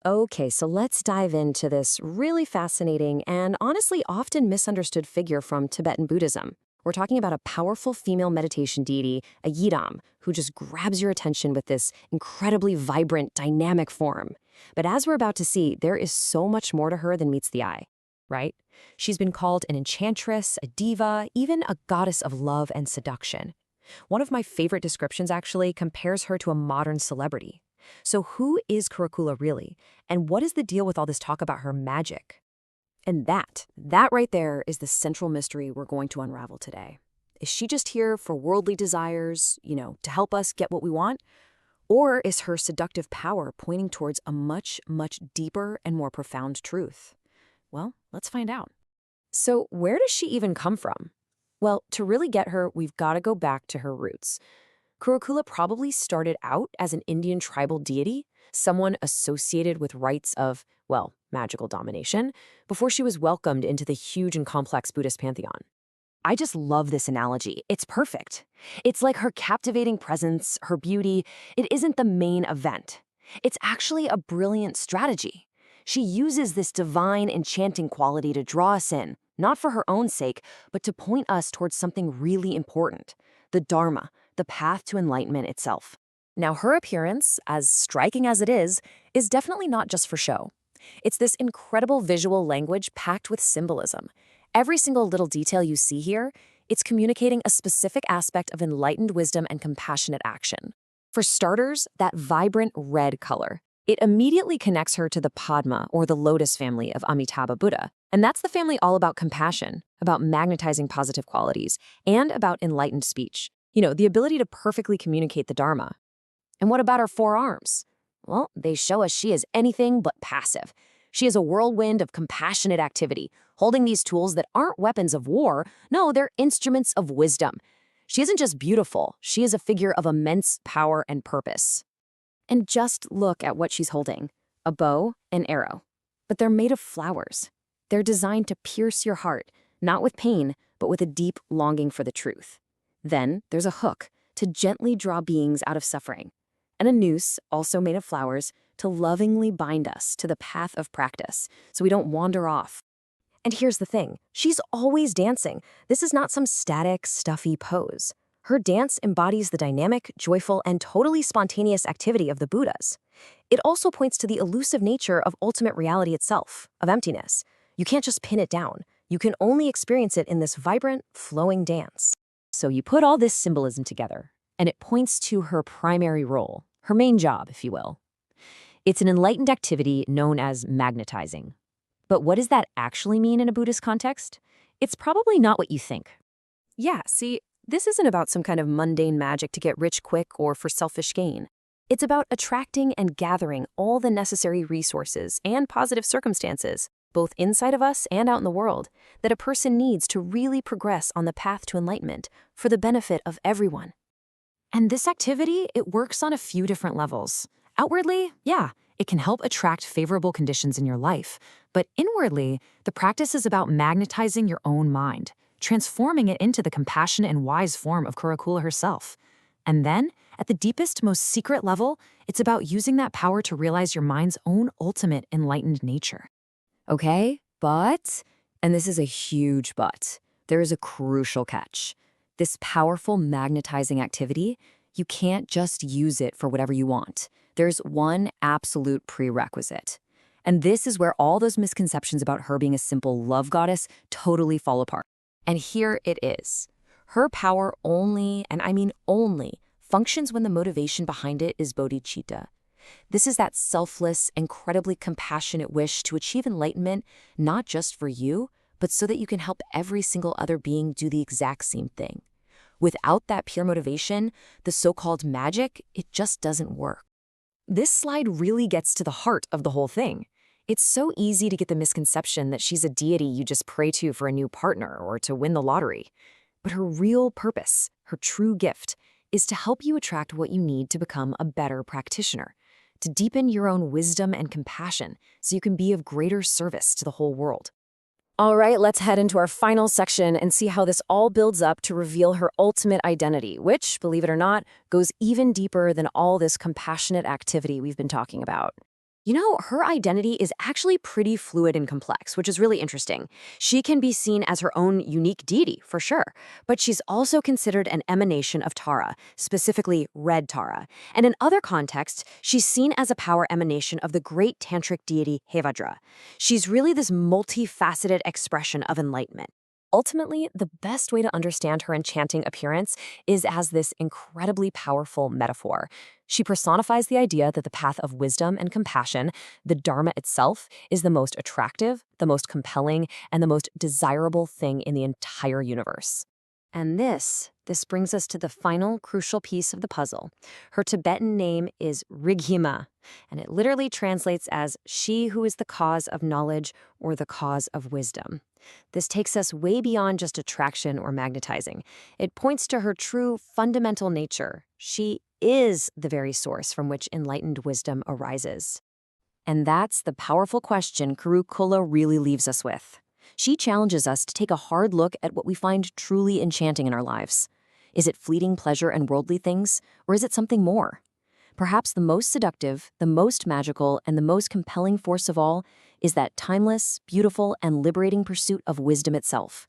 Okay, so let's dive into this really fascinating and honestly often misunderstood figure from Tibetan Buddhism. We're talking about a powerful female meditation deity, a yidam, who just grabs your attention with this incredibly vibrant, dynamic form. But as we're about to see, there is so much more to her than meets the eye, right? She's been called an enchantress, a diva, even a goddess of love and seduction. One of my favorite descriptions actually compares her to a modern celebrity. So who is Kurukulla really? And what is the deal with all this talk about her magic? And that right there is the central mystery we're going to unravel today. Is she just here for worldly desires, to help us get what we want? Or is her seductive power pointing towards a much, much deeper and more profound truth? Well, let's find out. So where does she even come from? Well, to really get her, we've got to go back to her roots. Kurukulla probably started out as an Indian tribal deity, someone associated with rites of, well, magical domination, before she was welcomed into the huge and complex Buddhist pantheon. I just love this analogy. It's perfect. It's like her captivating presence, her beauty, it isn't the main event. It's actually a brilliant strategy. She uses this divine, enchanting quality to draw us in, not for her own sake, but to point us towards something really important, the Dharma, the path to enlightenment itself. Now, her appearance, as striking as it is definitely not just for show. It's this incredible visual language packed with symbolism. Every single little detail you see here, it's communicating a specific aspect of enlightened wisdom and compassionate action. For starters, that vibrant red color. It immediately connects her to the Padma, or the Lotus family of Amitabha Buddha. And that's the family all about compassion, about magnetizing positive qualities, and about enlightened speech. The ability to perfectly communicate the Dharma. And what about her four arms? Well, they show us she is anything but passive. She is a whirlwind of compassionate activity, holding these tools that aren't weapons of war. No, they're instruments of wisdom. She isn't just beautiful, she is a figure of immense power and purpose. And just look at what she's holding, a bow and arrow. But they're made of flowers. They're designed to pierce your heart, not with pain, but with a deep longing for the truth. Then there's a hook to gently draw beings out of suffering, and a noose, also made of flowers, to lovingly bind us to the path of practice so we don't wander off. And here's the thing, she's always dancing. This is not some static, stuffy pose. Her dance embodies the dynamic, joyful, and totally spontaneous activity of the Buddhas. It also points to the elusive nature of ultimate reality itself, of emptiness. You can't just pin it down. You can only experience it in this vibrant, flowing dance. So you put all this symbolism together, and it points to her primary role, her main job, if you will. It's an enlightened activity known as magnetizing. But what does that actually mean in a Buddhist context? It's probably not what you think. Yeah, see, this isn't about some kind of mundane magic to get rich quick or for selfish gain. It's about attracting and gathering all the necessary resources and positive circumstances, both inside of us and out in the world, that a person needs to really progress on the path to enlightenment for the benefit of everyone. And this activity, it works on a few different levels. Outwardly, yeah, it can help attract favorable conditions in your life. But inwardly, the practice is about magnetizing your own mind, transforming it into the compassionate and wise form of Kurukulla herself. And then, at the deepest, most secret level, it's about using that power to realize your mind's own ultimate enlightened nature. Okay, but, and this is a huge but, there is a crucial catch. This powerful magnetizing activity, you can't just use it for whatever you want. There's one absolute prerequisite. And this is where all those misconceptions about her being a simple love goddess totally fall apart. And here it is. Her power only, and I mean only, functions when the motivation behind it is bodhicitta. This is that selfless, incredibly compassionate wish to achieve enlightenment, not just for you, but so that you can help every single other being do the exact same thing. Without that pure motivation, the so-called magic, it just doesn't work. This slide really gets to the heart of the whole thing. It's so easy to get the misconception that she's a deity you just pray to for a new partner or to win the lottery. But her real purpose, her true gift, is to help you attract what you need to become a better practitioner, to deepen your own wisdom and compassion so you can be of greater service to the whole world. All right, let's head into our final section and see how this all builds up to reveal her ultimate identity, which, believe it or not, goes even deeper than all this compassionate activity we've been talking about. Her identity is actually pretty fluid and complex, which is really interesting. She can be seen as her own unique deity, for sure, but she's also considered an emanation of Tara, specifically red Tara. And in other contexts, she's seen as a power emanation of the great Tantric deity Hevajra. She's really this multifaceted expression of enlightenment. Ultimately, the best way to understand her enchanting appearance is as this incredibly powerful metaphor. She personifies the idea that the path of wisdom and compassion, the Dharma itself, is the most attractive, the most compelling, and the most desirable thing in the entire universe. And this brings us to the final crucial piece of the puzzle. Her Tibetan name is Righima, and it literally translates as she who is the cause of knowledge or the cause of wisdom. This takes us way beyond just attraction or magnetizing. It points to her true fundamental nature. She is the very source from which enlightened wisdom arises. And that's the powerful question Kurukulla really leaves us with. She challenges us to take a hard look at what we find truly enchanting in our lives. Is it fleeting pleasure and worldly things, or is it something more? Perhaps the most seductive, the most magical, and the most compelling force of all is that timeless, beautiful, and liberating pursuit of wisdom itself.